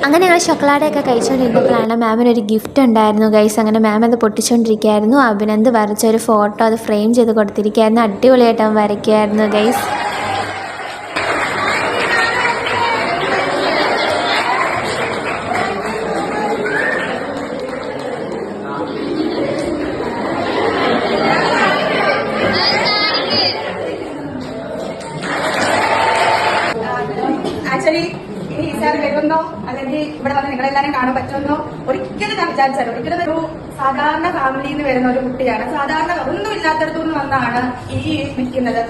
അങ്ങനെ ഞങ്ങൾ ചോക്ലേറ്റൊക്കെ കഴിച്ചുകൊണ്ടിരുന്നപ്പോഴാണ് മാമിനൊരു ഗിഫ്റ്റ് ഉണ്ടായിരുന്നു ഗൈസ്. അങ്ങനെ മാം അത് പൊട്ടിച്ചുകൊണ്ടിരിക്കുകയായിരുന്നു. അഭിനന്ദ് വരച്ച ഒരു ഫോട്ടോ അത് ഫ്രെയിം ചെയ്ത് കൊടുത്തിരിക്കുകയായിരുന്നു. അടിപൊളിയായിട്ട് അവൻ വരയ്ക്കുമായിരുന്നു ഗൈസ്. ആക്ച്വലി ഈ സാർ വരുമെന്നോ അല്ലെങ്കിൽ ഇവിടെ വന്ന് നിങ്ങളെല്ലാരും കാണാൻ പറ്റുമെന്നോ ഒരിക്കലും ഞാൻ വിചാരിച്ചാലും ഒരിക്കലും ഒരു സാധാരണ ഫാമിലിയിൽ നിന്ന് വരുന്ന ഒരു കുട്ടിയാണ്. സാധാരണ ഒന്നും ഇല്ലാത്തടത്തുനിന്ന് വന്നാണ് ഈ നിൽക്കുന്നത്.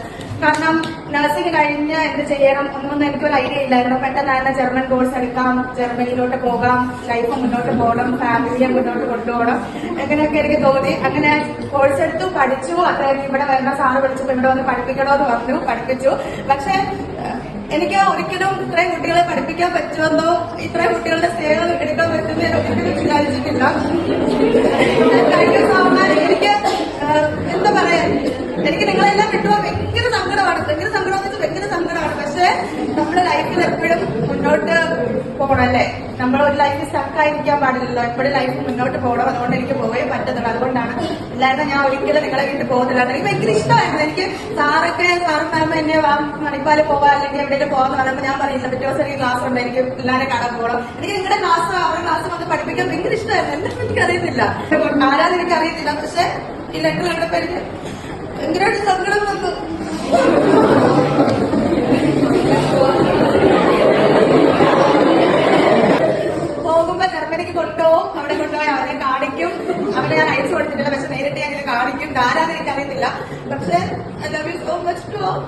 കാരണം നഴ്സിംഗ് കഴിഞ്ഞ് എന്ത് ചെയ്യണം ഒന്നും എനിക്കൊരു ഐഡിയ ഇല്ലായിരുന്നു. പെട്ടെന്ന് തന്നെ ജർമ്മൻ കോഴ്സ് എടുക്കാം, ജർമ്മനിയിലോട്ട് പോകാം, ലൈഫ് മുന്നോട്ട് പോകണം, ഫാമിലിയെ മുന്നോട്ട് കൊണ്ടുപോകണം, അങ്ങനെയൊക്കെ എനിക്ക് തോന്നി. അങ്ങനെ കോഴ്സ് എടുത്തു, പഠിച്ചു. അത് ഇവിടെ വരുന്ന സാറ് വിളിച്ചപ്പോൾ ഇവിടെ വന്ന് പഠിപ്പിക്കണമെന്ന് പറഞ്ഞു, പഠിപ്പിച്ചു. പക്ഷെ എനിക്ക് ഒരിക്കലും ഇത്രയും കുട്ടികളെ പഠിപ്പിക്കാൻ പറ്റുമെന്നോ ഇത്രയും കുട്ടികളുടെ സ്നേഹം എടുക്കാൻ പറ്റുമെന്ന് ഒരിക്കലും വിചാരിച്ചിട്ടില്ല. എനിക്ക് എന്താ പറയാ, എനിക്ക് നിങ്ങളെല്ലാം വിട്ടുപോകാൻ ഭയങ്കര സങ്കടമാണ്. ഭയങ്കര സങ്കടമാണ്. പക്ഷെ നമ്മുടെ ലൈഫിൽ എപ്പോഴും മുന്നോട്ട് പോകണം അല്ലേ? നമ്മൾ ഒരു ലൈഫിൽ സ്റ്റക്കായിരിക്കാൻ പാടില്ലല്ലോ. എപ്പോഴും ലൈഫ് മുന്നോട്ട് പോകണം. അതുകൊണ്ട് എനിക്ക് പോകേ പറ്റുന്നുള്ളൂ. അതുകൊണ്ടാണ് ഇല്ലായിരുന്നു ഞാൻ ഒരിക്കലും നിങ്ങളെ വീട്ടിൽ പോകുന്നില്ല. എനിക്ക് ഭയങ്കര ഇഷ്ടമായിരുന്നു. എനിക്ക് സാറും മാം എന്നെ മണിപ്പാല് പോവാ അല്ലെങ്കിൽ എവിടെയെങ്കിലും പോകാന്ന് പറയുമ്പോൾ ഞാൻ പറയില്ല, പിറ്റേ ദിവസം എനിക്ക് ക്ലാസ് ഉണ്ട്, എനിക്ക് പിള്ളേരെ കാണാൻ പോകണം. എനിക്ക് നിങ്ങളുടെ ക്ലാസ് അവരുടെ ക്ലാസ് വന്ന് പഠിപ്പിക്കാൻ ഭയങ്കര ഇഷ്ടമായിരുന്നു. എന്താണെന്ന് എനിക്ക് അറിയത്തില്ല, ആരാന്ന് എനിക്ക് അറിയത്തില്ല. പക്ഷെ ഈ ലെറ്റർ കണ്ടപ്പോ എനിക്ക് ഭയങ്കരമായിട്ട് സങ്കടം വന്നു. പോകുമ്പോ ജർമ്മനിക്ക് കൊണ്ടുപോകും. അവിടെ കൊണ്ടുപോയി അവരെ കാണിക്കും. അവരെ ഞാൻ അയച്ചു കൊടുത്തിട്ടില്ല, പക്ഷെ നേരിട്ട് ഞാൻ കാണിക്കും. ആരാന്ന് എനിക്ക് അറിയത്തില്ല. പക്ഷെ I love you so much to all.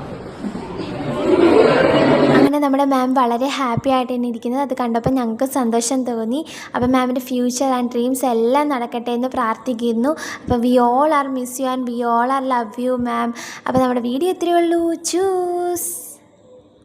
അങ്ങനെ നമ്മുടെ മാം വളരെ ഹാപ്പി ആയിട്ട് തന്നെ ഇരിക്കുന്നത് അത് കണ്ടപ്പോൾ ഞങ്ങൾക്ക് സന്തോഷം തോന്നി. അപ്പോൾ മാമിൻ്റെ ഫ്യൂച്ചർ ആൻഡ് ഡ്രീംസ് എല്ലാം നടക്കട്ടെ എന്ന് പ്രാർത്ഥിക്കുന്നു. അപ്പോൾ we all are miss you and we all are love you ma'am. അപ്പോൾ നമ്മുടെ വീഡിയോ ഇത്രയേ ഉള്ളൂ. ചൂസ്.